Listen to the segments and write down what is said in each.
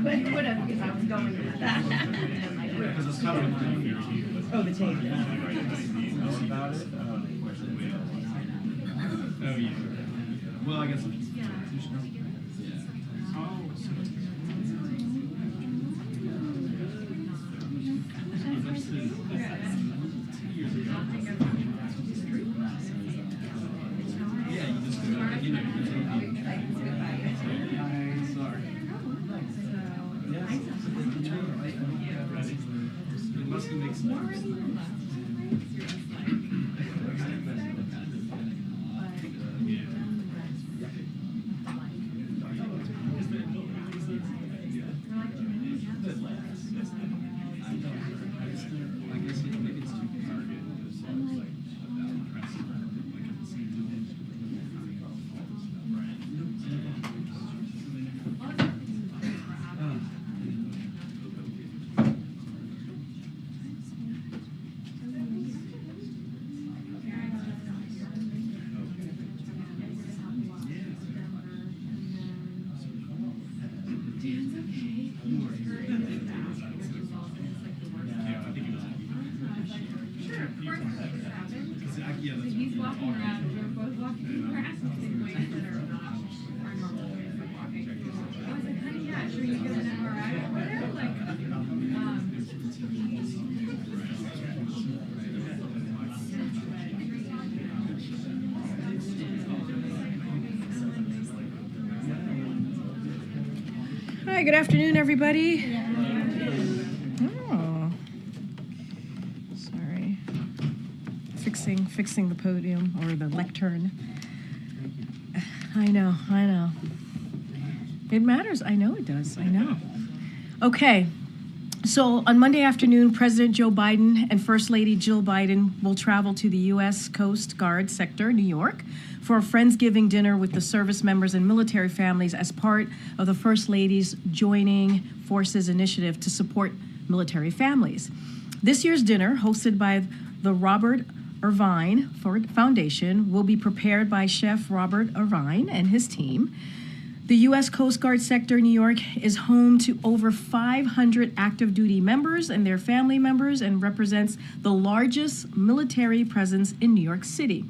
But would have, because I was going with that. Oh, the tape. About it? Oh, yeah. Well, I guess. He's walking around, and we're both walking in grass in ways that are not our normal ways of walking. I was like, honey, yeah, sure you get an MRI or whatever. Like, Hi, good afternoon, everybody. Oh, sorry. Fixing the podium or the lectern. I know. It matters. I know it does. I know. Okay. So on Monday afternoon, President Joe Biden and First Lady Jill Biden will travel to the U.S. Coast Guard sector, New York, for a Friendsgiving dinner with the service members and military families as part of the First Lady's Joining Forces initiative to support military families. This year's dinner, hosted by the Robert Irvine Foundation, will be prepared by Chef Robert Irvine and his team. The U.S. Coast Guard sector, New York, is home to over 500 active duty members and their family members and represents the largest military presence in New York City.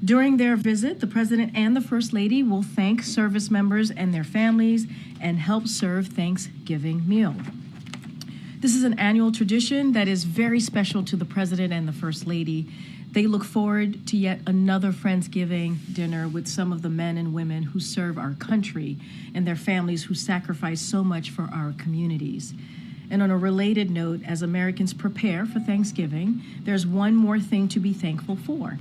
During their visit, the President and the First Lady will thank service members and their families and help serve Thanksgiving meal. This is an annual tradition that is very special to the President and the First Lady. They look forward to yet another Friendsgiving dinner with some of the men and women who serve our country and their families who sacrifice so much for our communities. And on a related note, as Americans prepare for Thanksgiving, there's one more thing to be thankful for: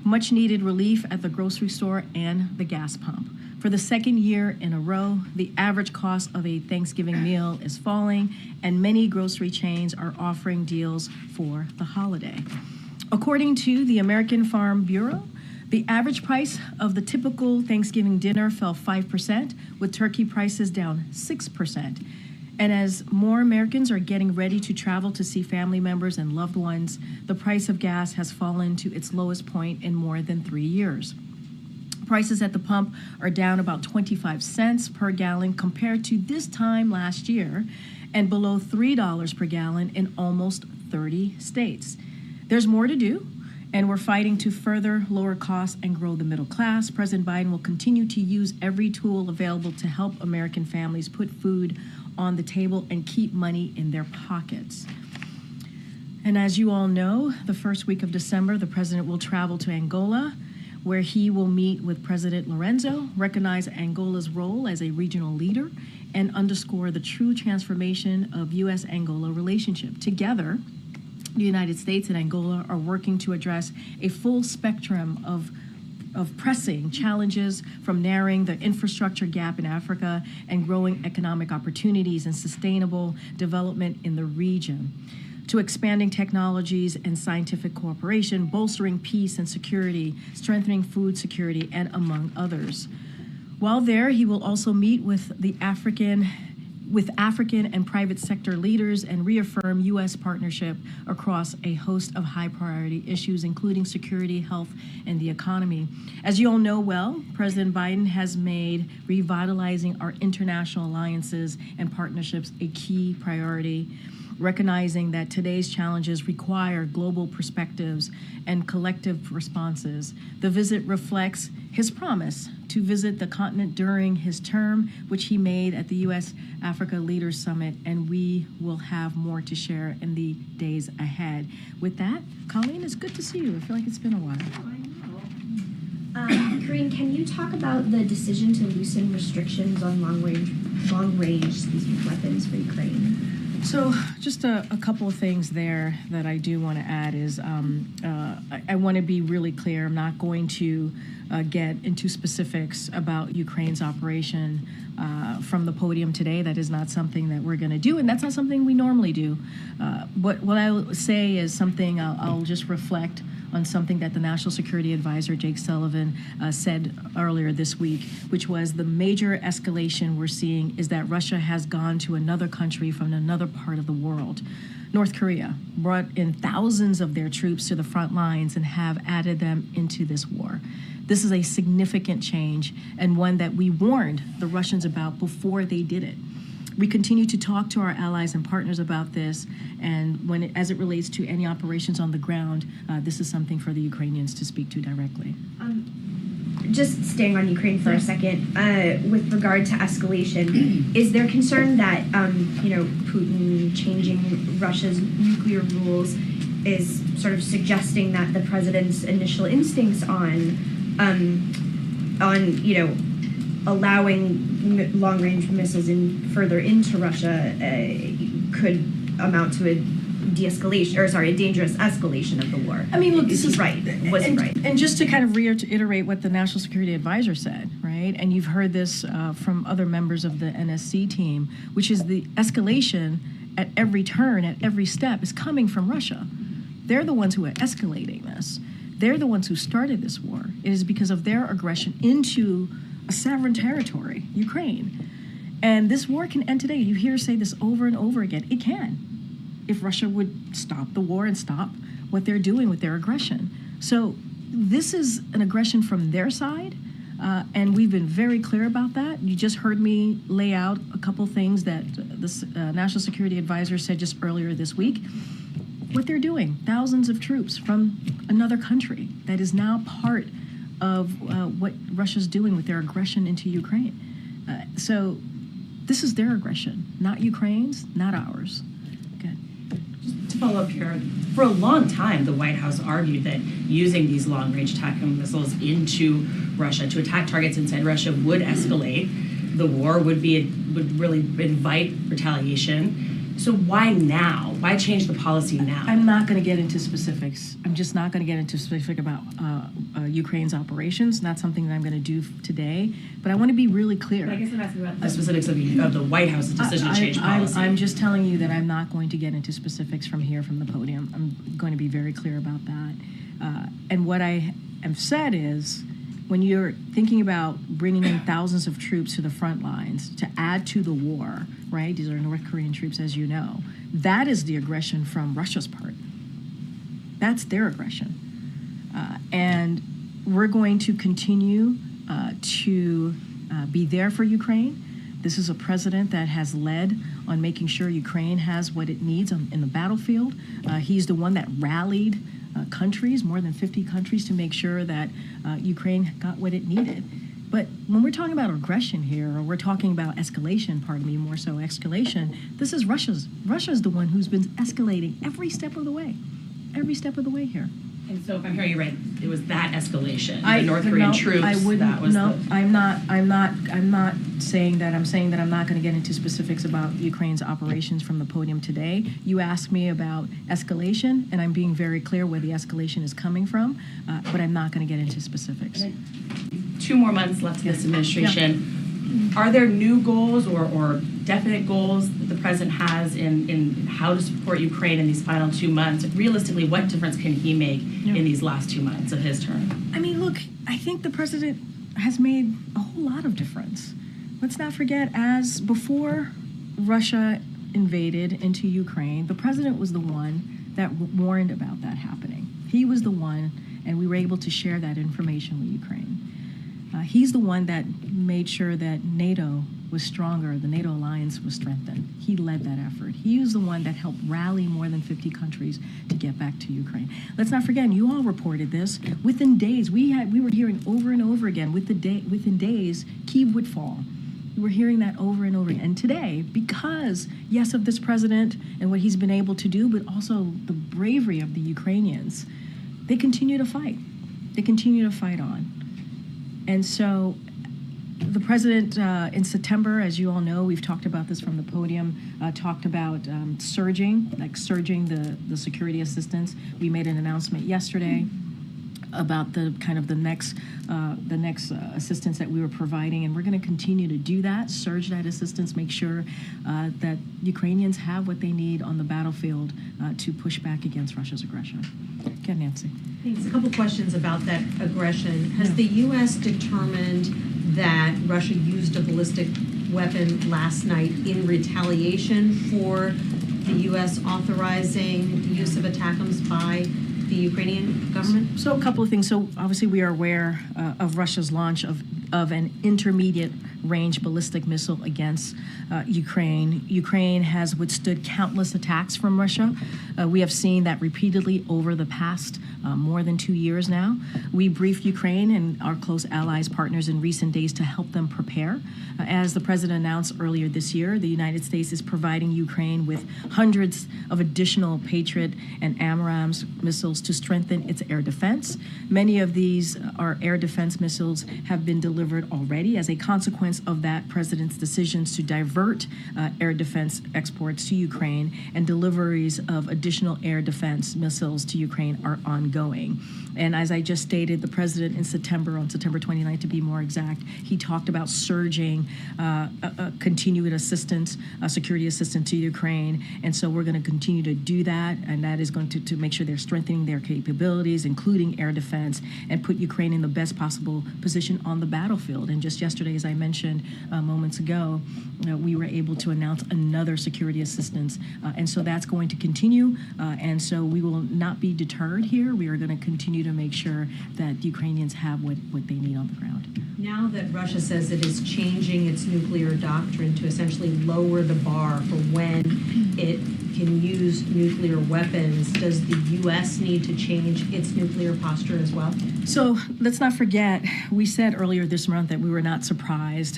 much needed relief at the grocery store and the gas pump. For the second year in a row, the average cost of a Thanksgiving meal is falling, and many grocery chains are offering deals for the holiday. According to the American Farm Bureau, the average price of the typical Thanksgiving dinner fell 5%, with turkey prices down 6%. And as more Americans are getting ready to travel to see family members and loved ones, the price of gas has fallen to its lowest point in more than 3 years. Prices at the pump are down about 25 cents per gallon compared to this time last year, and below $3 per gallon in almost 30 states. There's more to do, and we're fighting to further lower costs and grow the middle class. President Biden will continue to use every tool available to help American families put food on the table and keep money in their pockets. And as you all know, the first week of December, the president will travel to Angola, where he will meet with President Lorenzo, recognize Angola's role as a regional leader, and underscore the true transformation of U.S.-Angola relationship. Together, the United States and Angola are working to address a full spectrum of pressing challenges, from narrowing the infrastructure gap in Africa and growing economic opportunities and sustainable development in the region, to expanding technologies and scientific cooperation, bolstering peace and security, strengthening food security, and among others. While there, he will also meet with the African with African and private sector leaders and reaffirm U.S. partnership across a host of high priority issues, including security, health, and the economy. As you all know well, President Biden has made revitalizing our international alliances and partnerships a key priority, recognizing that today's challenges require global perspectives and collective responses. The visit reflects his promise to visit the continent during his term, which he made at the U.S.-Africa Leaders Summit, and we will have more to share in the days ahead. With that, Colleen, it's good to see you. I feel like it's been a while. Karine, can you talk about the decision to loosen restrictions on long-range weapons for Ukraine? So just a couple of things there that I do want to add is I want to be really clear. I'm not going to get into specifics about Ukraine's operation from the podium today. That is not something that we're going to do, and that's not something we normally do. But what I will say is something I'll just reflect on something that the National Security Advisor, Jake Sullivan, said earlier this week, which was the major escalation we're seeing is that Russia has gone to another country from another part of the world. North Korea brought in thousands of their troops to the front lines and have added them into this war. This is a significant change and one that we warned the Russians about before they did it. We continue to talk to our allies and partners about this, and as it relates to any operations on the ground, this is something for the Ukrainians to speak to directly. Just staying on Ukraine for a second, with regard to escalation, is there concern that Putin changing Russia's nuclear rules is sort of suggesting that the president's initial instincts on allowing long-range missiles further into Russia could amount to a de-escalation, or sorry, a dangerous escalation of the war? I mean, look, is he right? Was he right? And just to kind of reiterate what the National Security Advisor said, right? And you've heard this from other members of the NSC team, which is the escalation at every turn, at every step, is coming from Russia. They're the ones who are escalating this. They're the ones who started this war. It is because of their aggression into a sovereign territory, Ukraine. And this war can end today. You hear say this over and over again. It can, if Russia would stop the war and stop what they're doing with their aggression. So this is an aggression from their side, and we've been very clear about that. You just heard me lay out a couple things that the National Security Advisor said just earlier this week. What they're doing, thousands of troops from another country that is now part of what Russia's doing with their aggression into Ukraine. So this is their aggression, not Ukraine's, not ours. Good. Just to follow up here, for a long time, the White House argued that using these long-range tactical missiles into Russia to attack targets inside Russia would escalate the war, would really invite retaliation. So why now? Why change the policy now? I'm not going to get into specifics. I'm just not going to get into specific about Ukraine's operations. Not something that I'm going to do today. But I want to be really clear. But I guess I'm asking about the specifics of the White House's decision to change policy. I'm just telling you that I'm not going to get into specifics from here, from the podium. I'm going to be very clear about that. And what I have said is, when you're thinking about bringing in thousands of troops to the front lines to add to the war, right? These are North Korean troops, as you know. That is the aggression from Russia's part. That's their aggression. And we're going to continue to be there for Ukraine. This is a president that has led on making sure Ukraine has what it needs in the battlefield. He's the one that rallied countries, more than 50 countries, to make sure that Ukraine got what it needed. But when we're talking about aggression here, or we're talking about escalation, pardon me, more so escalation, this is Russia's the one who's been escalating every step of the way here. And so if I'm hearing you right, it was that escalation, the North Korean troops. I'm not saying that. I'm saying that I'm not going to get into specifics about Ukraine's operations from the podium today. You asked me about escalation, and I'm being very clear where the escalation is coming from, but I'm not going to get into specifics. 2 more months left to this administration. Yeah. Are there new goals or definite goals that the president has in how to support Ukraine in these final 2 months? Realistically, what difference can he make in these last 2 months of his term? I mean, look, I think the president has made a whole lot of difference. Let's not forget, as before Russia invaded into Ukraine, the president was the one that warned about that happening. He was the one, and we were able to share that information with Ukraine. He's the one that made sure that NATO was stronger, the NATO alliance was strengthened. He led that effort. He was the one that helped rally more than 50 countries to get back to Ukraine. Let's not forget, you all reported this. Within days, we were hearing over and over again, within days, Kyiv would fall. We're hearing that over and over again. And today, because, yes, of this president and what he's been able to do, but also the bravery of the Ukrainians, they continue to fight. They continue to fight on. And so the president in September, as you all know, we've talked about this from the podium, talked about surging the security assistance. We made an announcement yesterday about the next assistance that we were providing, and we're going to continue to do that, surge that assistance, make sure that Ukrainians have what they need on the battlefield to push back against Russia's aggression. Okay, Nancy. Thanks. A couple questions about that aggression. Has the U.S. determined that Russia used a ballistic weapon last night in retaliation for the U.S. authorizing the use of ATACMS by the Ukrainian government? So a couple of things. So obviously we are aware of Russia's launch of an intermediate range ballistic missile against Ukraine. Ukraine has withstood countless attacks from Russia. We have seen that repeatedly over the past more than 2 years now. We briefed Ukraine and our close allies, partners in recent days to help them prepare. As the president announced earlier this year, the United States is providing Ukraine with hundreds of additional Patriot and AMRAAMS missiles to strengthen its air defense. Many of these air defense missiles have been delivered already as a consequence of that president's decisions to divert air defense exports to Ukraine, and deliveries of additional air defense missiles to Ukraine are ongoing. And as I just stated, the president in September, on September 29th to be more exact, he talked about surging continued assistance, security assistance to Ukraine. And so we're going to continue to do that, and that is going to make sure they're strengthening their capabilities, including air defense, and put Ukraine in the best possible position on the battlefield. And just yesterday, as I mentioned moments ago, we were able to announce another security assistance. And so that's going to continue. And so we will not be deterred here. We are going to continue to make sure that Ukrainians have what they need on the ground. Now that Russia says it is changing its nuclear doctrine to essentially lower the bar for when it can use nuclear weapons, does the U.S. need to change its nuclear posture as well? So let's not forget, we said earlier this month that we were not surprised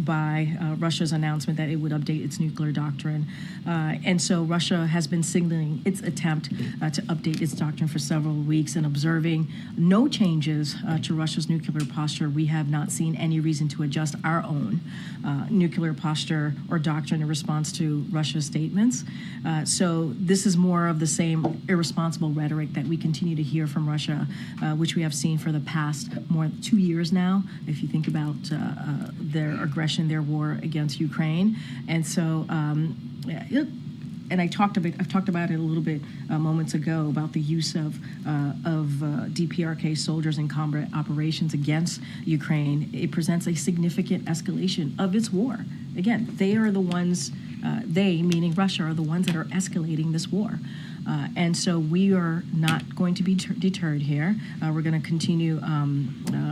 by Russia's announcement that it would update its nuclear doctrine. And so Russia has been signaling its attempt to update its doctrine for several weeks, and observing no changes to Russia's nuclear posture. We have not seen any reason to adjust our own nuclear posture or doctrine in response to Russia's statements. So this is more of the same irresponsible rhetoric that we continue to hear from Russia, which we have seen for the past more than 2 years now, if you think about their aggression, their war against Ukraine. And so, and I've talked about it a little bit moments ago about the use of DPRK soldiers in combat operations against Ukraine. It presents a significant escalation of its war. Again, they are the ones, they, meaning Russia, are the ones that are escalating this war. And so we are not going to be deterred here. We're going to continue.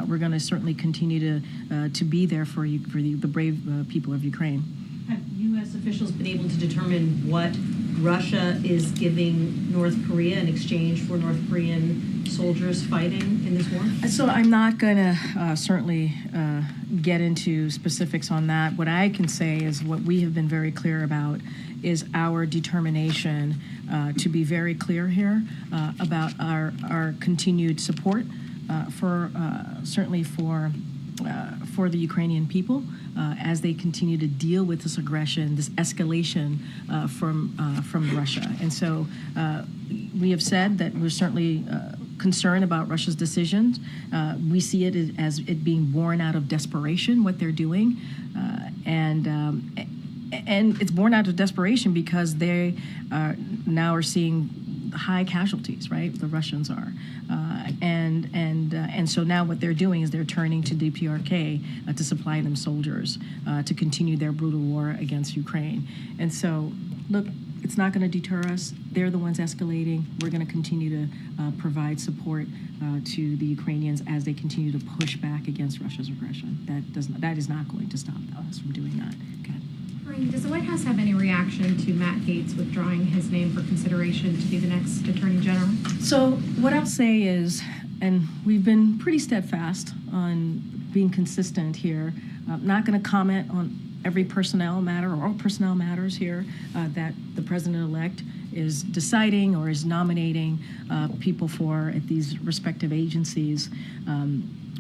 We're going to certainly continue to be there for the brave people of Ukraine. Have U.S. officials been able to determine what Russia is giving North Korea in exchange for North Korean soldiers fighting in this war? So I'm not going to certainly get into specifics on that. What I can say is what we have been very clear about is our determination to be very clear here about our continued support certainly for the Ukrainian people as they continue to deal with this aggression, this escalation from Russia. And so we have said that we're certainly concerned about Russia's decisions. We see it as it being born out of desperation, what they're doing. And it's born out of desperation because they now are seeing high casualties, right? The Russians are. And so now what they're doing is they're turning to DPRK to supply them soldiers to continue their brutal war against Ukraine. And so, look, it's not going to deter us. They're the ones escalating. We're going to continue to provide support to the Ukrainians as they continue to push back against Russia's aggression. That is not going to stop us from doing that. Okay. Karine, does the White House have any reaction to Matt Gaetz withdrawing his name for consideration to be the next Attorney General? So what I'll say is, and we've been pretty steadfast on being consistent here, not going to comment on every personnel matter or all personnel matters here that the president-elect is deciding or is nominating people for at these respective agencies.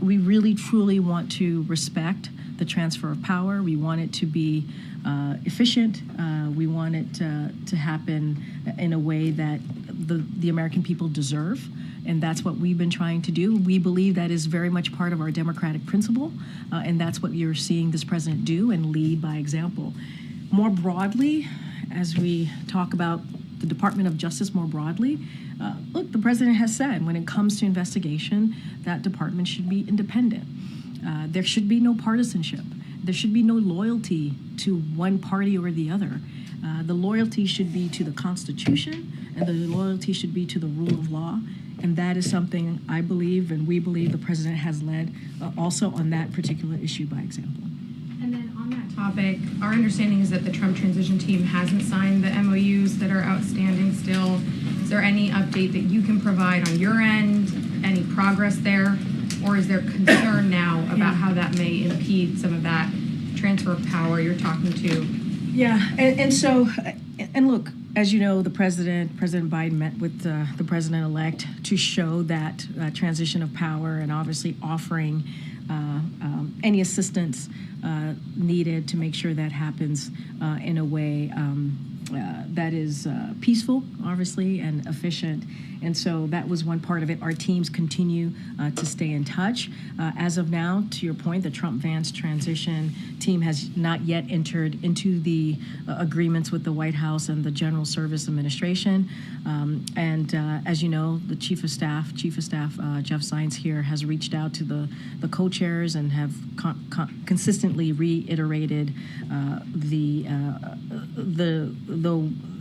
We really, truly want to respect the transfer of power. We want it to be efficient. We want it to happen in a way that the American people deserve. And that's what we've been trying to do. We believe that is very much part of our democratic principle, and that's what you're seeing this president do and lead by example. More broadly, as we talk about the Department of Justice more broadly, look, the president has said when it comes to investigation, that department should be independent. There should be no partisanship. There should be no loyalty to one party or the other. The loyalty should be to the Constitution, and the loyalty should be to the rule of law. And that is something I believe and we believe the president has led also on that particular issue by example. And then on that topic, our understanding is that the Trump transition team hasn't signed the MOUs that are outstanding still. Is there any update that you can provide on your end? Any progress there? Or is there concern now about how that may impede some of that transfer of power you're talking to? Yeah, and so, and look, as you know, President Biden met with the president-elect to show that transition of power and obviously offering any assistance needed to make sure that happens in a way that is peaceful, obviously, and efficient. And so that was one part of it. Our teams continue to stay in touch. As of now, to your point, the Trump-Vance transition team has not yet entered into the agreements with the White House and the General Service Administration. As you know, the Chief of Staff Jeff Zients here has reached out to the co-chairs and have consistently reiterated the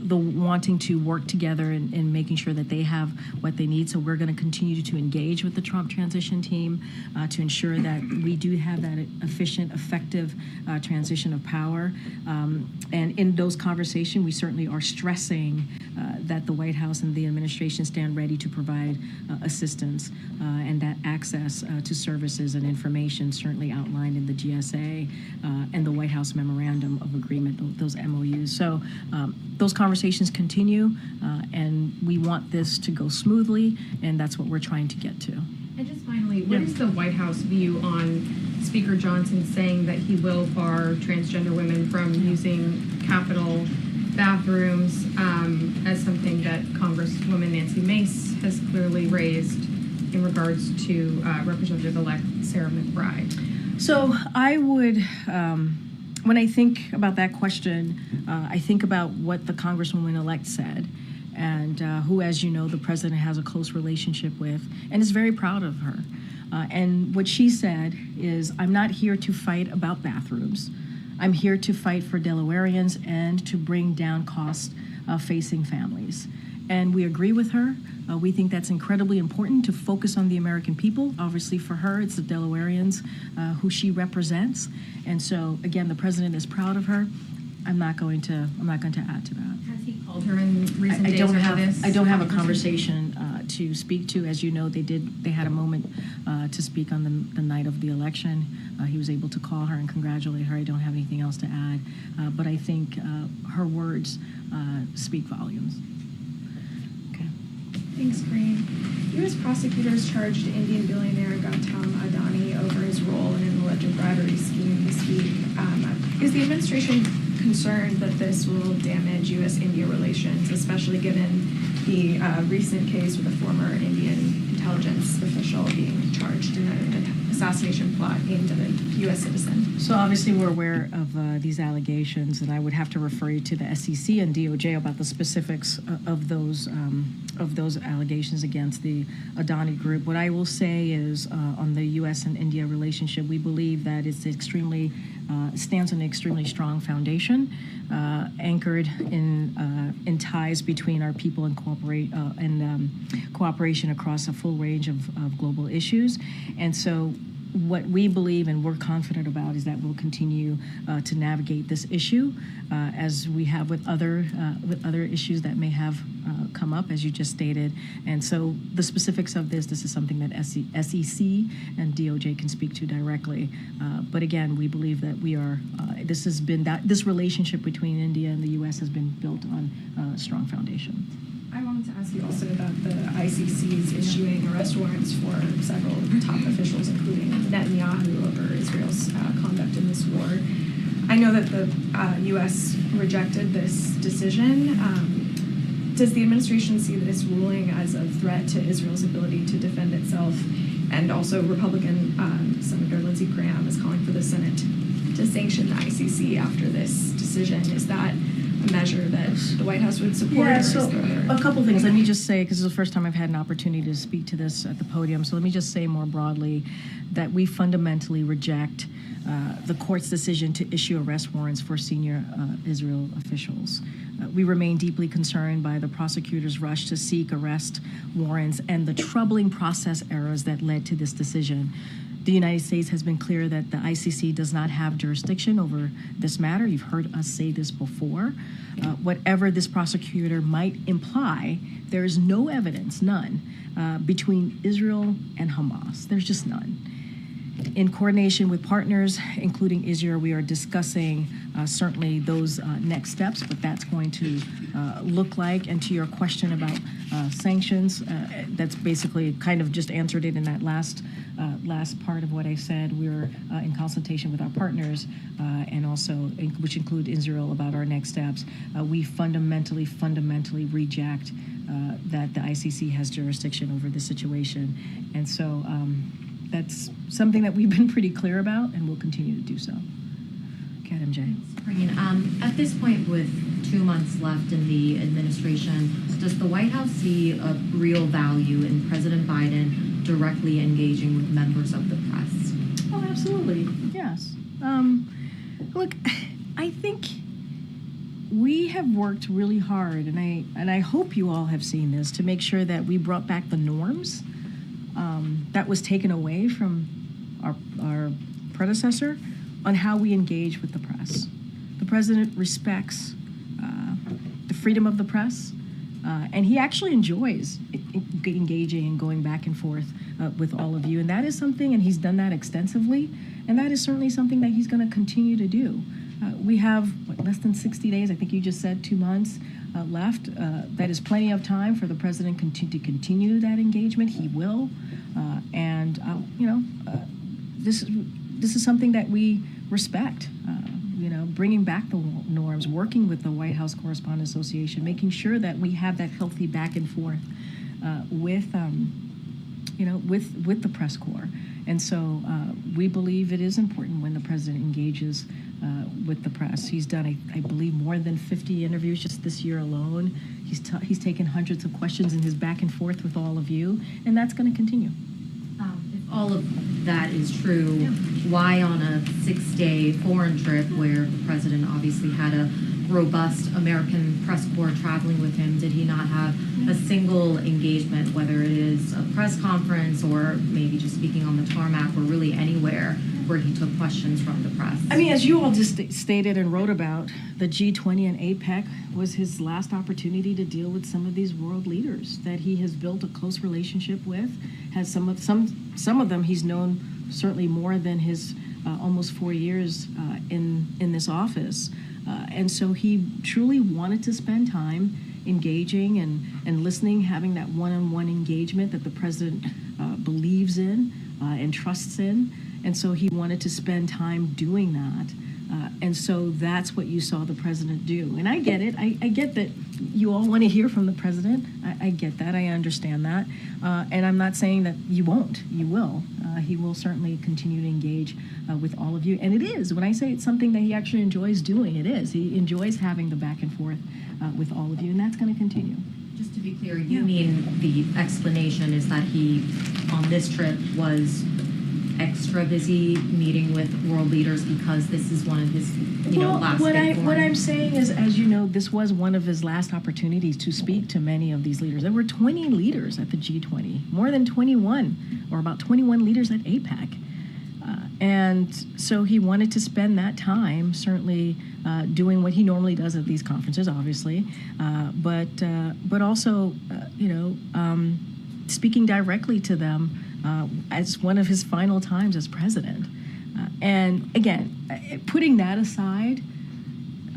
wanting to work together in making sure that they have what they need. So we're going to continue to engage with the Trump transition team to ensure that we do have that efficient, effective transition of power. And in those conversations, we certainly are stressing that the White House and the administration stand ready to provide assistance and that access to services and information certainly outlined in the GSA and the White House Memorandum of Agreement, those MOUs. So those conversations continue, and we want this to go smoothly, and that's what we're trying to get to. And just finally, what is the White House view on Speaker Johnson saying that he will bar transgender women from using Capitol bathrooms as something that Congresswoman Nancy Mace has clearly raised in regards to Representative-elect Sarah McBride? So I would, when I think about that question, I think about what the Congresswoman-elect said, and who, as you know, the president has a close relationship with and is very proud of her. And what she said is, I'm not here to fight about bathrooms. I'm here to fight for Delawareans and to bring down costs facing families. And we agree with her. We think that's incredibly important to focus on the American people. Obviously, for her, it's the Delawareans who she represents. And so, again, the president is proud of her. I'm not going to add to that. Has he called her in recent days over this? I don't have a conversation to speak to. As you know, they had a moment to speak on the night of the election. He was able to call her and congratulate her. I don't have anything else to add, but I think her words speak volumes. Okay. Thanks, Karine. U.S. prosecutors charged Indian billionaire Gautam Adani over his role in an alleged bribery scheme this week. Is the administration concerned that this will damage U.S.-India relations, especially given the recent case with a former Indian intelligence official being charged in a assassination plot aimed at a U.S. citizen. So obviously we're aware of these allegations, and I would have to refer you to the SEC and DOJ about the specifics of those allegations against the Adani group. What I will say is on the U.S. and India relationship, we believe that it's stands on an extremely strong foundation, anchored in ties between our people and cooperation across a full range of global issues. And so what we believe and we're confident about is that we'll continue to navigate this issue as we have with other issues that may have come up, as you just stated. And so the specifics of this is something that SEC and DOJ can speak to directly. But again, we believe that this relationship between India and the U.S. has been built on a strong foundation. I wanted to ask you also about the ICC's issuing arrest warrants for several top officials, including Netanyahu, over Israel's conduct in this war. I know that the U.S. rejected this decision. Does the administration see this ruling as a threat to Israel's ability to defend itself? And also, Republican Senator Lindsey Graham is calling for the Senate to sanction the ICC after this decision. Is that a measure that the White House would support? Yeah, so a couple things. Let me just say, because this is the first time I've had an opportunity to speak to this at the podium, so let me just say more broadly that we fundamentally reject the court's decision to issue arrest warrants for senior Israel officials. We remain deeply concerned by the prosecutor's rush to seek arrest warrants and the troubling process errors that led to this decision. The United States has been clear that the ICC does not have jurisdiction over this matter. You've heard us say this before. Whatever this prosecutor might imply, there is no evidence, none, between Israel and Hamas. There's just none. In coordination with partners, including Israel, we are discussing certainly those next steps, what that's going to look like. And to your question about sanctions, that's basically kind of just answered it in that last part of what I said. We're in consultation with our partners and also, which include Israel, about our next steps. We fundamentally reject that the ICC has jurisdiction over this situation. And so that's something that we've been pretty clear about, and we'll continue to do so. Okay, MJ. At this point, with 2 months left in the administration, does the White House see a real value in President Biden directly engaging with members of the press? Oh, absolutely. Yes. Look, I think we have worked really hard, and I hope you all have seen this, to make sure that we brought back the norms that was taken away from our predecessor on how we engage with the press. The president respects the freedom of the press, and he actually enjoys engaging and going back and forth with all of you. And that is something, and he's done that extensively, and that is certainly something that he's going to continue to do. We have less than 60 days, I think you just said 2 months left. That is plenty of time for the president to continue that engagement. He will. This is something that we respect. Bringing back the norms, working with the White House Correspondents Association, making sure that we have that healthy back and forth with the press corps. And so we believe it is important when the president engages with the press. He's done, I believe, more than 50 interviews just this year alone. He's taken hundreds of questions in his back and forth with all of you, and that's going to continue. If all of that is true, why on a 6-day foreign trip where the president obviously had a robust American press corps traveling with him, did he not have a single engagement, whether it is a press conference or maybe just speaking on the tarmac or really anywhere where he took questions from the press? I mean, as you all just stated and wrote about, the G20 and APEC was his last opportunity to deal with some of these world leaders that he has built a close relationship with. Has some of them he's known certainly more than his almost 4 years in this office. And so he truly wanted to spend time engaging and listening, having that one-on-one engagement that the president believes in and trusts in. And so he wanted to spend time doing that And so that's what you saw the president do. And I get it. I get that you all want to hear from the president. I get that. I understand that. And I'm not saying that you won't. You will. He will certainly continue to engage with all of you. And it is. When I say it's something that he actually enjoys doing, it is. He enjoys having the back and forth with all of you, and that's going to continue. Just to be clear, you mean the explanation is that he, on this trip, was extra busy meeting with world leaders because this is one of his, last big what I'm saying is, as you know, this was one of his last opportunities to speak to many of these leaders. There were 20 leaders at the G20, more than 21, or about 21 leaders at APEC. And so he wanted to spend that time certainly doing what he normally does at these conferences, obviously, but also, speaking directly to them as one of his final times as president. And again, putting that aside,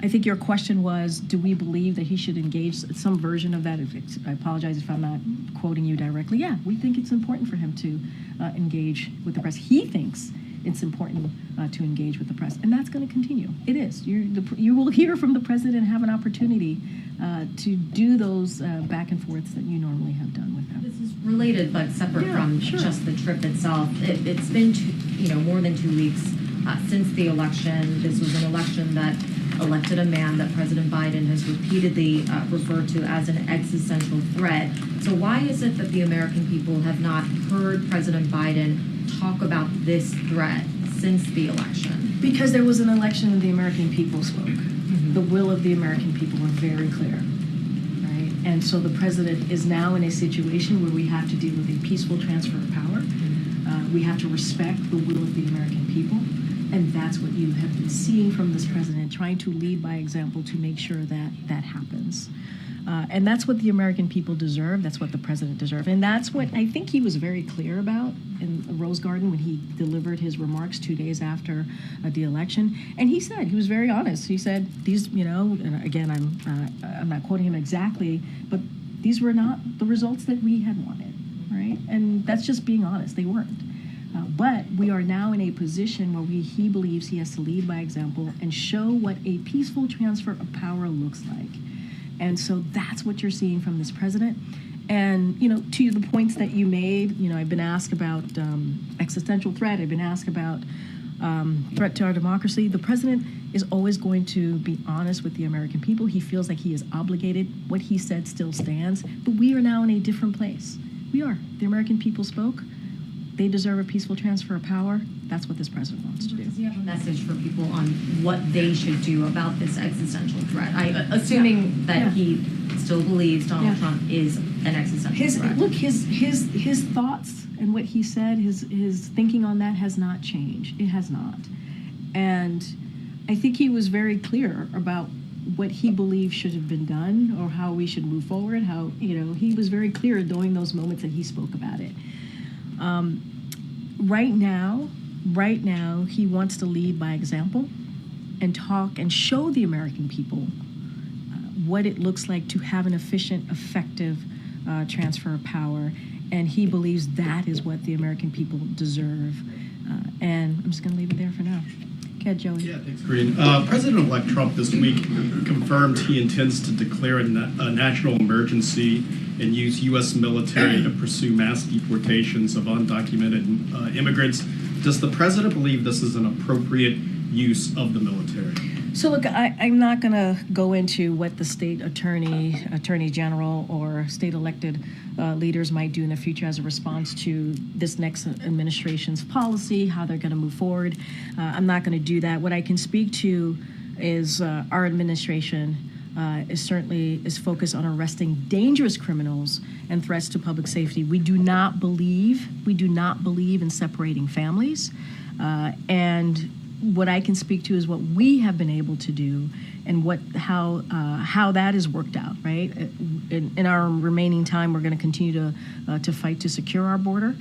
I think your question was, do we believe that he should engage some version of that? I apologize if I'm not quoting you directly. Yeah, we think it's important for him to engage with the press. He thinks it's important to engage with the press, and that's going to continue. It is. You will hear from the president and have an opportunity to do those back and forths that you normally have done with him. This is related but separate from just the trip itself. It's been more than 2 weeks since the election. This was an election that elected a man that President Biden has repeatedly referred to as an existential threat. So why is it that the American people have not heard President Biden talk about this threat since the election? Because there was an election and the American people spoke. Mm-hmm. The will of the American people were very clear, right? And so the president is now in a situation where we have to deal with a peaceful transfer of power. We have to respect the will of the American people. And that's what you have been seeing from this president, trying to lead by example to make sure that that happens. And that's what the American people deserve. That's what the president deserved. And that's what I think he was very clear about in Rose Garden when he delivered his remarks 2 days after the election. And he said, he was very honest. He said, these, and again, I'm not quoting him exactly, but these were not the results that we had wanted, right? And that's just being honest. They weren't. But we are now in a position where he believes he has to lead by example and show what a peaceful transfer of power looks like. And so that's what you're seeing from this president. And, to the points that you made, I've been asked about existential threat. I've been asked about threat to our democracy. The president is always going to be honest with the American people. He feels like he is obligated. What he said still stands. But we are now in a different place. We are. The American people spoke. They deserve a peaceful transfer of power. That's what this president wants to do. Does he have a message for people on what they should do about this existential threat? Assuming that he still believes Donald Trump is an existential threat. Look, his thoughts and what he said, his thinking on that has not changed. It has not. And I think he was very clear about what he believes should have been done or how we should move forward. How, he was very clear during those moments that he spoke about it. Right now, he wants to lead by example and talk and show the American people what it looks like to have an efficient, effective transfer of power. And he believes that is what the American people deserve. And I'm just going to leave it there for now. Okay, Joey. Yeah, thanks, Karine. President-elect Trump this week confirmed he intends to declare a national emergency and use U.S. military to pursue mass deportations of undocumented immigrants. Does the president believe this is an appropriate use of the military? So look, I'm not going to go into what the state attorney general, or state elected leaders might do in the future as a response to this next administration's policy, how they're going to move forward. I'm not going to do that. What I can speak to is our administration is focused on arresting dangerous criminals and threats to public safety. We do not believe in separating families, and what I can speak to is what we have been able to do and how that has worked out, right? In our remaining time, we're going to continue to fight to secure our border.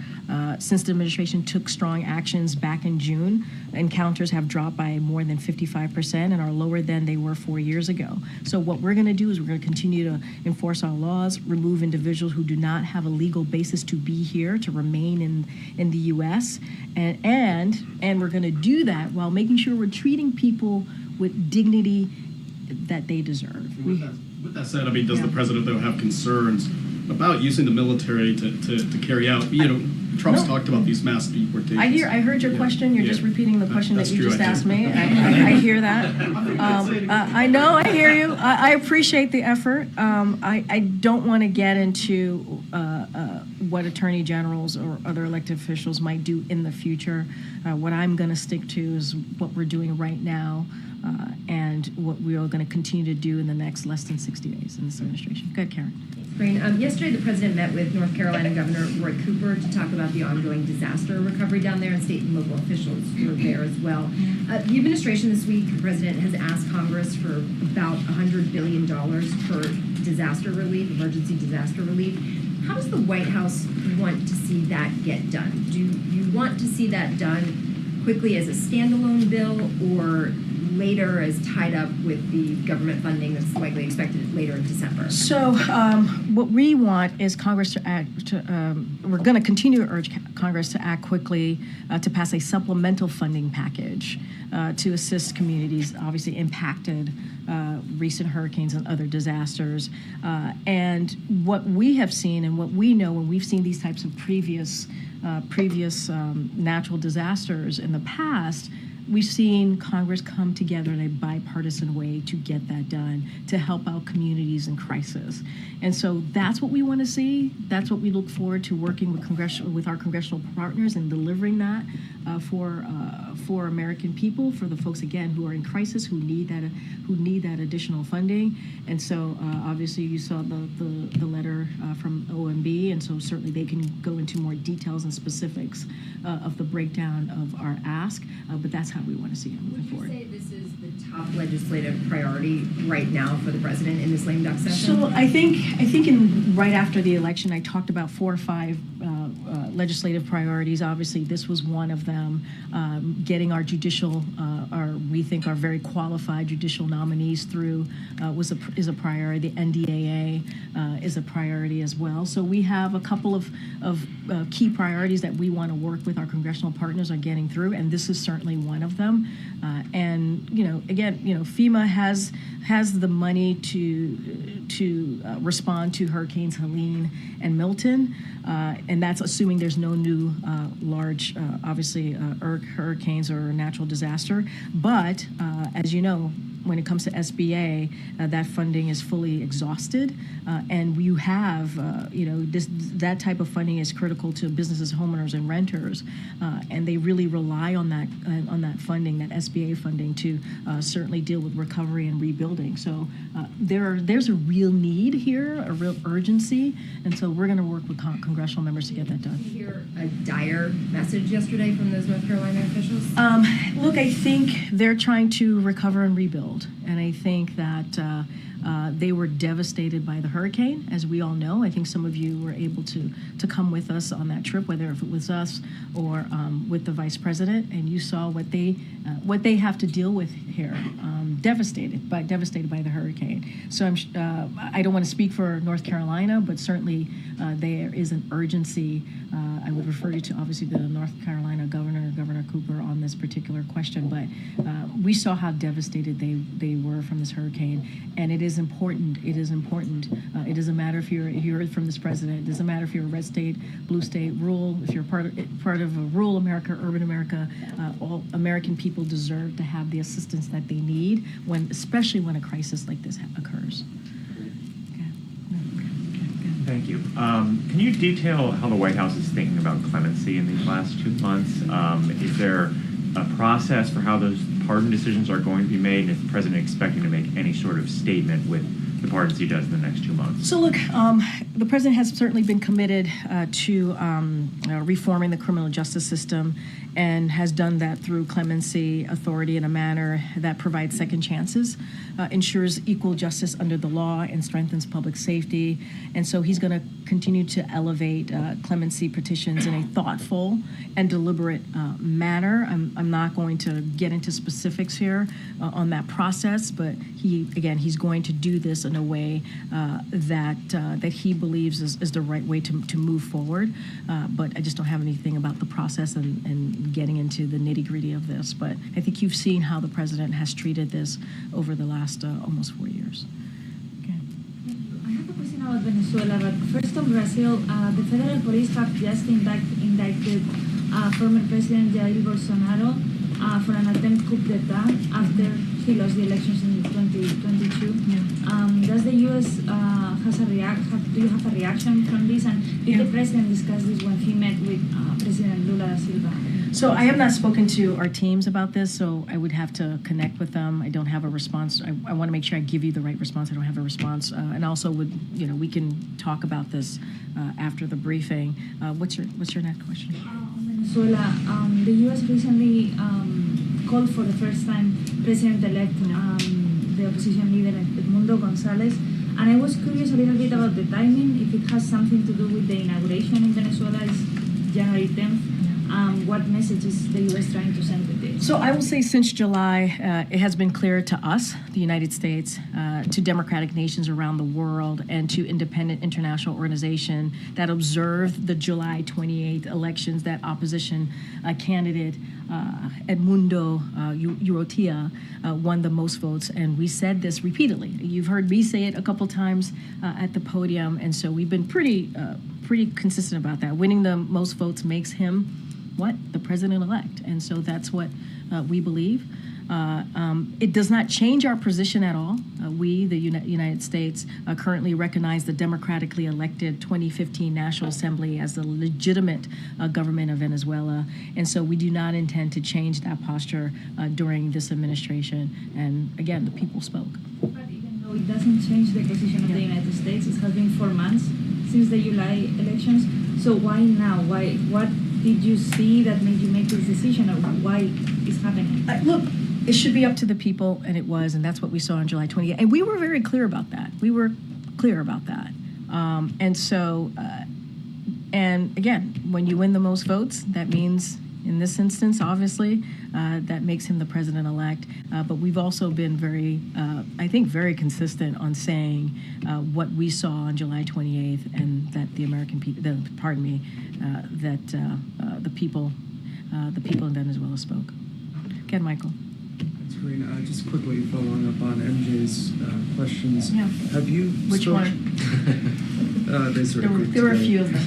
Since the administration took strong actions back in June, encounters have dropped by more than 55% and are lower than they were 4 years ago. So what we're going to do is we're going to continue to enforce our laws, remove individuals who do not have a legal basis to be here, to remain in the U.S., And we're going to do that while making sure we're treating people with dignity that they deserve. With that said, I mean, does the president, though, have concerns about using the military to carry out, Trump's talked about these mass deportations. I heard your question. You're just repeating the question that you just asked me. I hear that. I know, I hear you. I appreciate the effort. I don't want to get into what attorney generals or other elected officials might do in the future. What I'm going to stick to is what we're doing right now and what we are going to continue to do in the next less than 60 days in this administration. Go ahead, Karen. Yesterday, the president met with North Carolina Governor Roy Cooper to talk about the ongoing disaster recovery down there, and state and local officials were there as well. The administration this week, the president has asked Congress for about $100 billion for disaster relief, emergency disaster relief. How does the White House want to see that get done? Do you want to see that done quickly as a standalone bill, or later as tied up with the government funding that's likely expected later in December? So what we want is Congress to act, we're going to continue to urge Congress to act quickly to pass a supplemental funding package to assist communities obviously impacted recent hurricanes and other disasters. And what we have seen and what we know when we've seen these types of previous natural disasters in the past, we've seen Congress come together in a bipartisan way to get that done, to help out communities in crisis. And so that's what we want to see. That's what we look forward to working with our congressional partners and delivering that for American people, for the folks, again, who are in crisis, who need that additional funding. And so obviously you saw the letter from OMB, and so certainly they can go into more details and specifics of the breakdown of our ask, but that's how we want to see it moving forward. Would you say this is the top legislative priority right now for the president in this lame duck session? So I think right after the election, I talked about 4 or 5 legislative priorities. Obviously, this was one of them. Getting our judicial, we think our very qualified judicial nominees through is a priority. The NDAA is a priority as well. So we have a couple of key priorities that we want to work with our congressional partners on getting through, and this is certainly one of them. And again, FEMA has the money to respond to Hurricanes Helene and Milton, and that's assuming there's no new large, obviously, hurricanes or natural disaster. But as you know, when it comes to SBA, that funding is fully exhausted, and you have, that type of funding is critical to businesses, homeowners, and renters, and they really rely on that funding, that SBA funding, to certainly deal with recovery and rebuilding. So there's a real need here, a real urgency, and so we're going to work with congressional members to get that done. Did you hear a dire message yesterday from those North Carolina officials? Look, I think they're trying to recover and rebuild, and I think that they were devastated by the hurricane, as we all know. I think some of you were able to come with us on that trip, whether if it was us or with the vice president, and you saw what they have to deal with here. Devastated by the hurricane. So I don't want to speak for North Carolina, but certainly there is an urgency. I would refer you to obviously the North Carolina Governor Cooper on this particular question, but we saw how devastated they were from this hurricane, and it is important. It is important. It doesn't matter if you're from this president. It doesn't matter if you're a red state, blue state, rural. If you're part of a rural America, urban America, all American people deserve to have the assistance that they need, especially when a crisis like this occurs. Thank you. Can you detail how the White House is thinking about clemency in these last 2 months? Is there a process for how those pardon decisions are going to be made, and is the president expecting to make any sort of statement with the pardons he does in the next 2 months? So look, the president has certainly been committed to reforming the criminal justice system, and has done that through clemency authority in a manner that provides second chances, ensures equal justice under the law, and strengthens public safety. And so he's going to continue to elevate clemency petitions in a thoughtful and deliberate manner. I'm not going to get into specifics here on that process, but he's going to do this in a way that he believes is the right way to move forward. But I just don't have anything about the process and getting into the nitty-gritty of this. But I think you've seen how the president has treated this over the last almost 4 years. Okay. I have a question about Venezuela, but first on Brazil, the federal police have just indicted former President Jair Bolsonaro for an attempt coup d'etat after he lost the elections in 2022. Does the U.S. do you have a reaction from this? And did the president discuss this when he met with President Lula da Silva? So I have not spoken to our teams about this, so I would have to connect with them. I don't have a response. I want to make sure I give you the right response. I don't have a response, and also we can talk about this after the briefing. What's your next question? Venezuela, the U.S. recently called for the first time President-elect, the opposition leader Edmundo Gonzalez, and I was curious a little bit about the timing, if it has something to do with the inauguration in Venezuela is January 10th. What message is the U.S. trying to send with this? So I will say since July, it has been clear to us, the United States, to democratic nations around the world, and to independent international organizations that observed the July 28th elections that opposition candidate Edmundo Urrutia won the most votes. And we said this repeatedly. You've heard me say it a couple times at the podium, and so we've been pretty consistent about that. Winning the most votes makes him the president-elect, and so that's what we believe. It does not change our position at all. We, the United States, currently recognize the democratically elected 2015 National Assembly as the legitimate government of Venezuela, and so we do not intend to change that posture during this administration. And again, the people spoke. But even though it doesn't change the position of the United States, it has been 4 months since the July elections. So why now? What did you see that made you make this decision, or why it's happening? Look, it should be up to the people, and it was, and that's what we saw on July 28th. And we were very clear about that. And so, and again, when you win the most votes, that means, in this instance, obviously, that makes him the president-elect. But we've also been very, I think, very consistent on saying what we saw on July 28th, and that the American people, that the people in Venezuela spoke. Again, Michael. Thanks, Karine. Just quickly following up on MJ's questions. Yeah. Have you Which one? They sort of there were a few of them.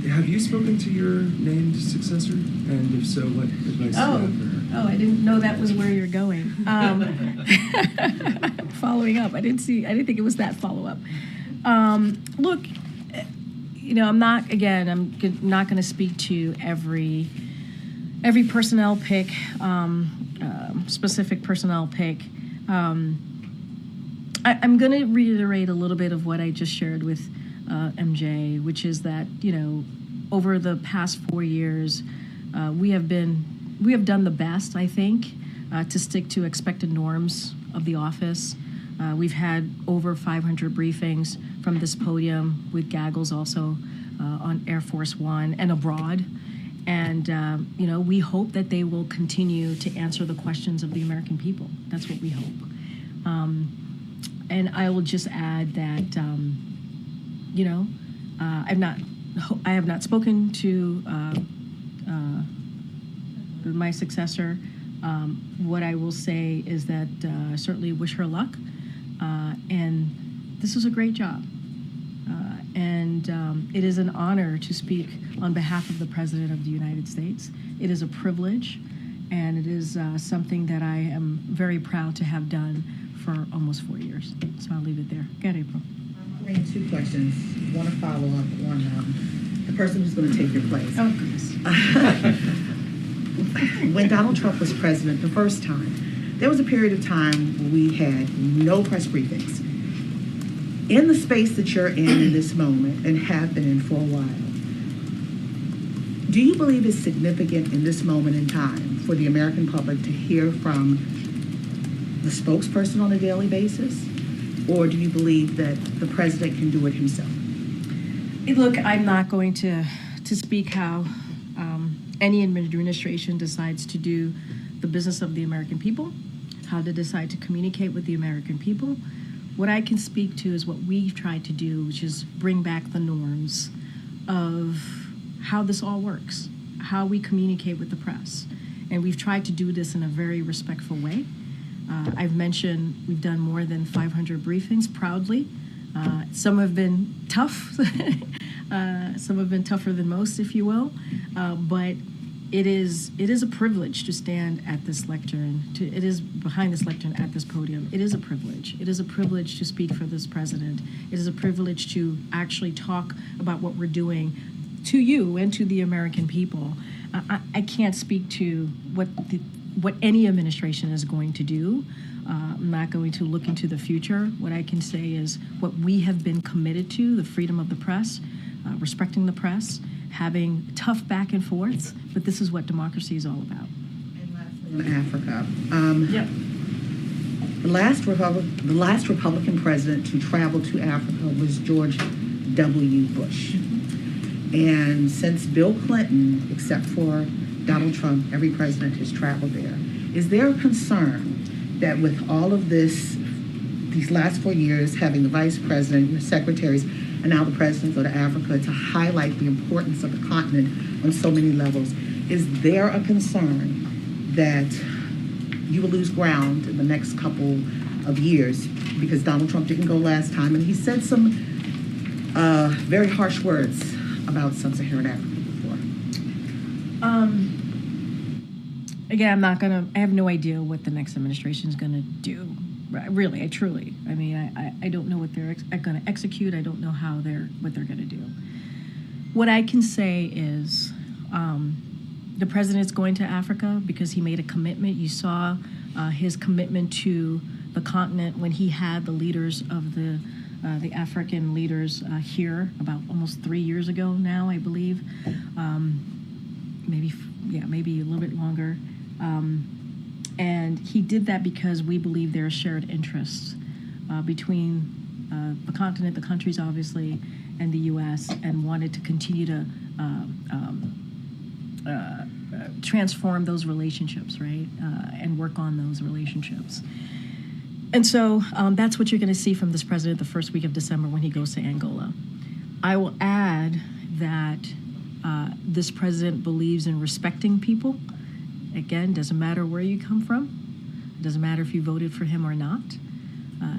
Have you spoken to your named successor? And if so, what advice do you have for her? Oh, I didn't know that was where you're going. Following up, I didn't think it was that follow-up. Look, I'm not going to speak to every personnel pick, specific personnel pick. I'm going to reiterate a little bit of what I just shared with MJ, which is that, over the past 4 years, we have done the best, I think, to stick to expected norms of the office. We've had over 500 briefings from this podium, with gaggles also on Air Force One and abroad. And, we hope that they will continue to answer the questions of the American people. That's what we hope. And I will just add that, I have not spoken to my successor. What I will say is that I certainly wish her luck. And this was a great job. And it is an honor to speak on behalf of the President of the United States. It is a privilege, and it is something that I am very proud to have done for almost 4 years. So I'll leave it there. Go ahead, April. I have 2 questions. Want to follow up on the person who's going to take your place. Oh, goodness. When Donald Trump was president the first time, there was a period of time where we had no press briefings. In the space that you're in this moment, and have been in for a while, do you believe it's significant in this moment in time for the American public to hear from the spokesperson on a daily basis? Or do you believe that the president can do it himself? Look, I'm not going to speak how any administration decides to do the business of the American people. how to decide to communicate with the American people. What I can speak to is what we've tried to do, which is bring back the norms of how this all works, how we communicate with the press. And we've tried to do this in a very respectful way. I've mentioned we've done more than 500 briefings proudly. Some have been tough. Some have been tougher than most, if you will. But it is a privilege to stand at this lectern. It is behind this lectern at this podium. It is a privilege. It is a privilege to speak for this president. It is a privilege to actually talk about what we're doing to you and to the American people. I can't speak to what any administration is going to do. I'm not going to look into the future. What I can say is what we have been committed to, the freedom of the press, respecting the press, having tough back and forths, but this is what democracy is all about. And lastly, Africa. Yep. The last Republican president to travel to Africa was George W. Bush. And since Bill Clinton, except for Donald Trump, every president has traveled there. Is there a concern that with all of this, these last 4 years, having the vice president, your secretaries, and now the president go to Africa to highlight the importance of the continent on so many levels, is there a concern that you will lose ground in the next couple of years? Because Donald Trump didn't go last time, and he said some very harsh words about sub-Saharan Africa before. Again, I have no idea what the next administration is going to do. Really, I mean, I don't know what they're going to execute. I don't know what they're going to do. What I can say is the president's going to Africa because he made a commitment. You saw his commitment to the continent when he had the leaders of the African leaders here about almost 3 years ago now, I believe. Maybe a little bit longer. And he did that because we believe there are shared interests between the continent, the countries obviously, and the U.S., and wanted to continue to transform those relationships, right, and work on those relationships. And so that's what you're going to see from this president the first week of December when he goes to Angola. I will add that this president believes in respecting people. Again, doesn't matter where you come from. Doesn't matter if you voted for him or not.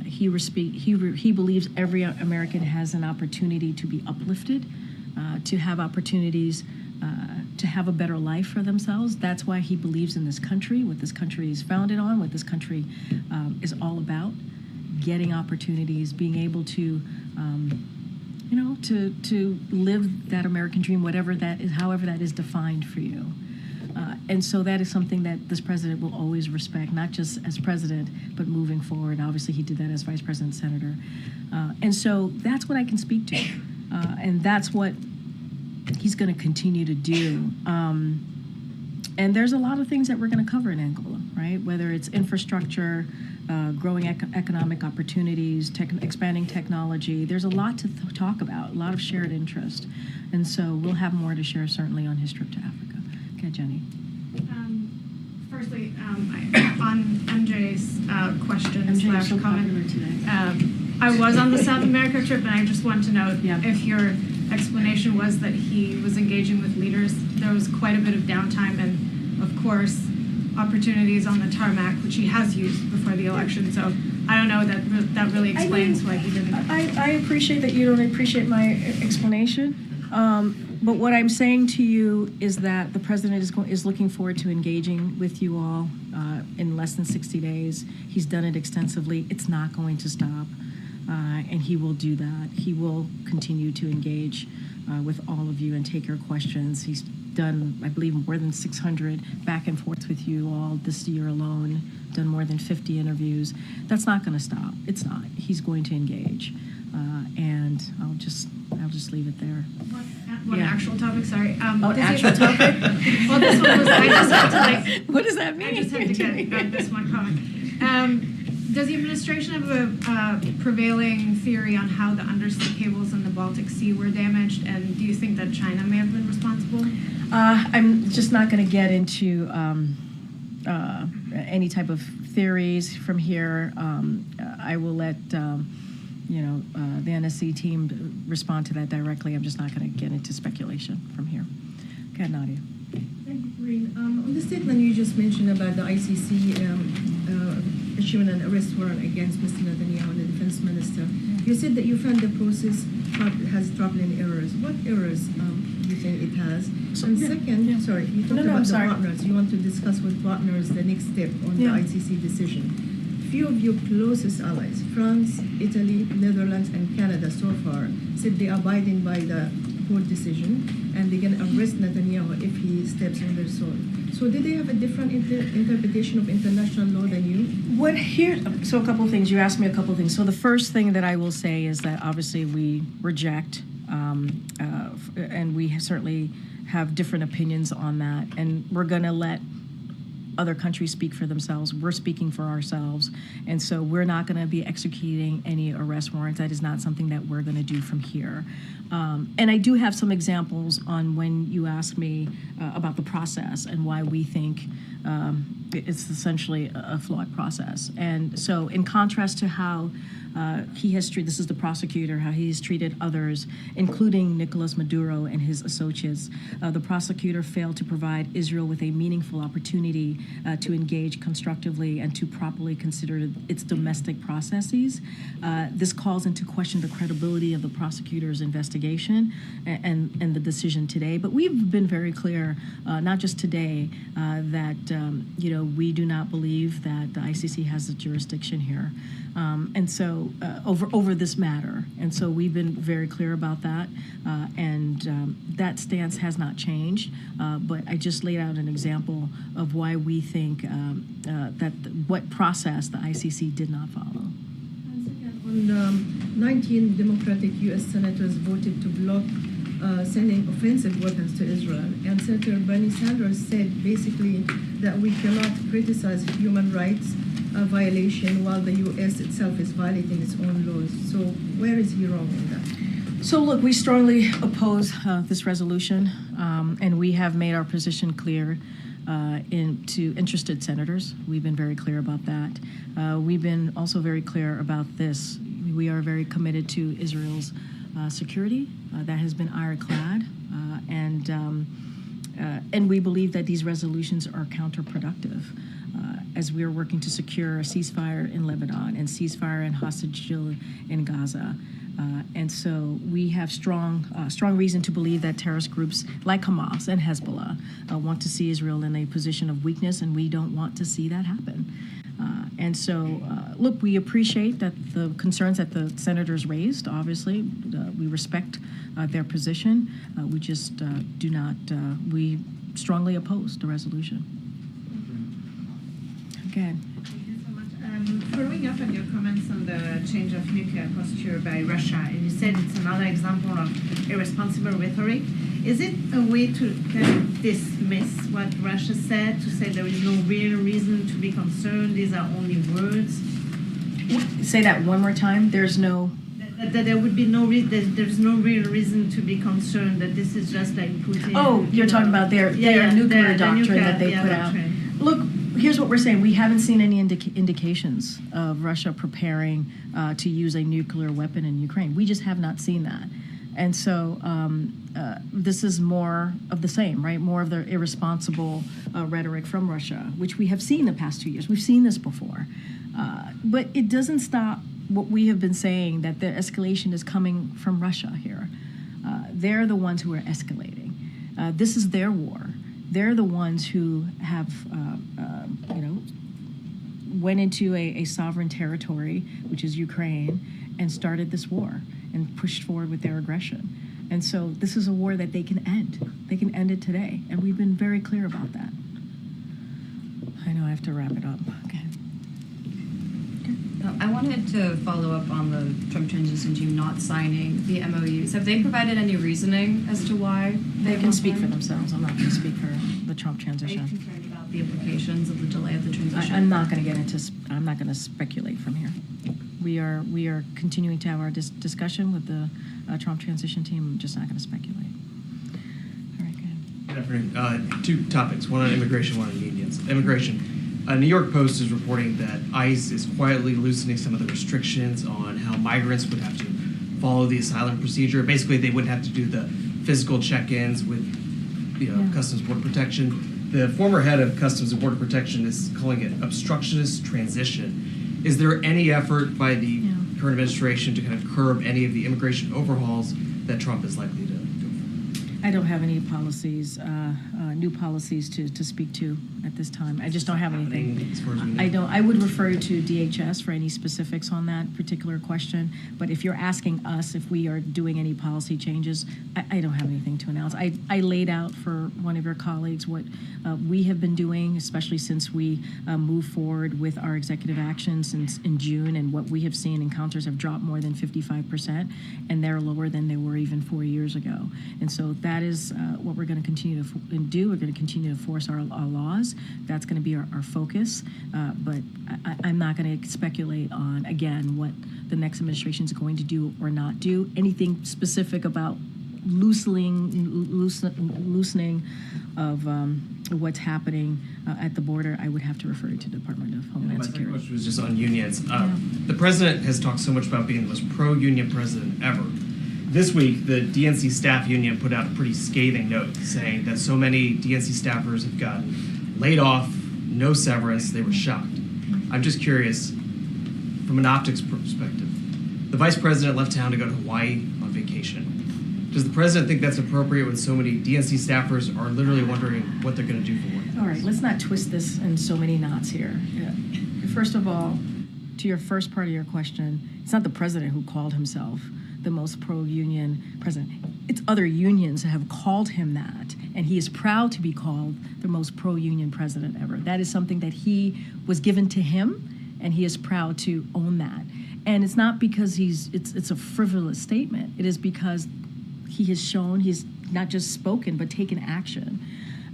He believes every American has an opportunity to be uplifted, to have opportunities to have a better life for themselves. That's why he believes in this country, what this country is founded on, what this country is all about, getting opportunities, being able to, to live that American dream, whatever that is, however that is defined for you. And so that is something that this president will always respect, not just as president, but moving forward. Obviously, he did that as vice president, senator. And so that's what I can speak to. And that's what he's going to continue to do. And there's a lot of things that we're going to cover in Angola, right? Whether it's infrastructure, growing economic opportunities, expanding technology. There's a lot to talk about, a lot of shared interest. And so we'll have more to share certainly on his trip to Africa. Okay, Jenny. Firstly, on MJ's question slash comment, I was on the South America trip, and I just want to note if your explanation was that he was engaging with leaders, there was quite a bit of downtime and, of course, opportunities on the tarmac, which he has used before the election. So I don't know that really explains why he didn't. I appreciate that you don't appreciate my explanation. But what I'm saying to you is that the president is looking forward to engaging with you all in less than 60 days. He's done it extensively. It's not going to stop, and he will do that. He will continue to engage with all of you and take your questions. He's done, I believe, more than 600 back and forth with you all this year alone, done more than 50 interviews. That's not going to stop. It's not. He's going to engage. And I'll just leave it there. What actual topic? Sorry. Actual topic? Well, this one was, I just had to what does that mean? I just had to get this one comment. Does the administration have a prevailing theory on how the undersea cables in the Baltic Sea were damaged, and do you think that China may have been responsible? I'm just not going to get into any type of theories from here. I will let the NSC team respond to that directly. I'm just not going to get into speculation from here. Okay, Nadia. Thank you, Karine. On the statement you just mentioned about the ICC issuing an arrest warrant against Mr. Netanyahu, the defense minister, you said that you found the process has troubling errors. What errors do you think it has? And second, sorry, you talked about the partners. You want to discuss with partners the next step on the ICC decision. Few of your closest allies, France, Italy, Netherlands, and Canada so far, said they are abiding by the court decision and they're going to arrest Netanyahu if he steps on their soil. So did they have a different interpretation of international law than you? So a couple of things. You asked me a couple of things. So the first thing that I will say is that obviously we reject, and we certainly have different opinions on that, and we're going to let other countries speak for themselves. We're speaking for ourselves, and so we're not going to be executing any arrest warrants. That is not something that we're going to do from here. And I do have some examples on when you ask me about the process and why we think it's essentially a flawed process. And so in contrast to how he has treated, this is the prosecutor, how he has treated others, including Nicolas Maduro and his associates, the prosecutor failed to provide Israel with a meaningful opportunity to engage constructively and to properly consider its domestic processes. This calls into question the credibility of the prosecutor's investigation and the decision today. But we've been very clear, not just today, that we do not believe that the ICC has the jurisdiction here, and so over this matter. And so we've been very clear about that, and that stance has not changed. But I just laid out an example of why we think what process the ICC did not follow. On 19 Democratic U.S. senators voted to block sending offensive weapons to Israel. And Senator Bernie Sanders said basically that we cannot criticize human rights violation while the U.S. itself is violating its own laws. So where is he wrong on that? So look, we strongly oppose this resolution, and we have made our position clear to interested senators. We've been very clear about that. We've been also very clear about this. We are very committed to Israel's security. That has been ironclad, and we believe that these resolutions are counterproductive as we are working to secure a ceasefire in Lebanon and ceasefire and hostage deal in Gaza. And so we have strong reason to believe that terrorist groups like Hamas and Hezbollah want to see Israel in a position of weakness, and we don't want to see that happen. And so, look, we appreciate that the concerns that the senators raised. Obviously, we respect their position. We just do not. We strongly oppose the resolution. Okay. Thank you so much. Following up on your comments on the change of nuclear posture by Russia, and you said it's another example of irresponsible rhetoric. Is it a way to kind of dismiss what Russia said, to say there is no real reason to be concerned, these are only words? Say that one more time. There's no... That there would be no there's no real reason to be concerned, that this is just like Putin. Oh, you're talking about their nuclear doctrine that they put out. Look, here's what we're saying. We haven't seen any indications of Russia preparing to use a nuclear weapon in Ukraine. We just have not seen that. And so this is more of the same, right? More of the irresponsible rhetoric from Russia, which we have seen the past 2 years. We've seen this before. But it doesn't stop what we have been saying, that the escalation is coming from Russia here. They're the ones who are escalating. This is their war. They're the ones who have, went into a sovereign territory, which is Ukraine, and started this war and pushed forward with their aggression. And so this is a war that they can end. They can end it today. And we've been very clear about that. I know I have to wrap it up. Okay. I wanted to follow up on the Trump transition team not signing the MOUs. Have they provided any reasoning as to why they can speak for themselves? I'm not going to speak for the Trump transition. Are you concerned about the implications of the delay of the transition? I'm not going to get into. I'm not going to speculate from here. We are continuing to have our discussion with the Trump transition team. I'm just not going to speculate. All right, go ahead. Good afternoon. Two topics, one on immigration, one on unions. Immigration. New York Post is reporting that ICE is quietly loosening some of the restrictions on how migrants would have to follow the asylum procedure. Basically, they wouldn't have to do the physical check-ins with Customs Border Protection. The former head of Customs and Border Protection is calling it obstructionist transition. Is there any effort by the current administration to kind of curb any of the immigration overhauls that Trump is likely to go for? I don't have any policies, new policies to speak to at this time. I just don't have anything. As far as we know? I don't. I would refer you to DHS for any specifics on that particular question. But if you're asking us if we are doing any policy changes, I don't have anything to announce. I laid out for one of your colleagues what we have been doing, especially since we moved forward with our executive actions since in June, and what we have seen encounters have dropped more than 55%, and they're lower than they were even 4 years ago. And so that is what we're going to continue to do. We're going to continue to enforce our laws. That's going to be our focus. But I'm not going to speculate on, again, what the next administration is going to do or not do. Anything specific about loosening of what's happening at the border, I would have to refer you to the Department of Homeland Security. My second question was just on unions. The president has talked so much about being the most pro-union president ever. This week, the DNC Staff Union put out a pretty scathing note saying that so many DNC staffers have gotten laid off, no severance, they were shocked. I'm just curious, from an optics perspective, the vice president left town to go to Hawaii on vacation. Does the president think that's appropriate when so many DNC staffers are literally wondering what they're going to do for work? All right, let's not twist this in so many knots here. First of all, to your first part of your question, it's not the president who called himself the most pro-union president. It's other unions that have called him that, and he is proud to be called the most pro-union president ever. That is something that he was given to him, and he is proud to own that. And it's not because it's a frivolous statement. It is because he has shown, he's not just spoken, but taken action,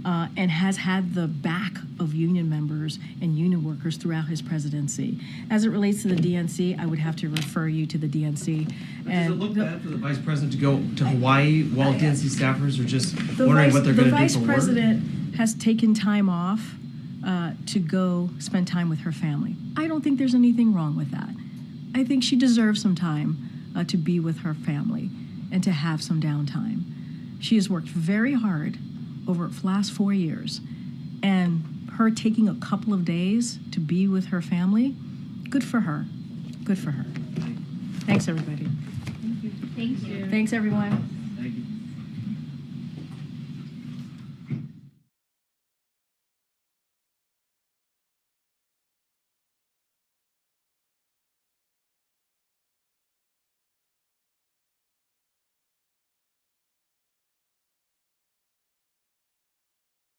and has had the back of union members and union workers throughout his presidency. As it relates to the DNC, I would have to refer you to the DNC. But does it look bad for the vice president to go to Hawaii while DNC staffers are just wondering what they're going to do for work? The vice president has taken time off to go spend time with her family. I don't think there's anything wrong with that. I think she deserves some time to be with her family and to have some downtime. She has worked very hard over the last 4 years, and her taking a couple of days to be with her family, good for her. Good for her. Thanks, everybody. Thank you. Thanks, everyone. Thank you.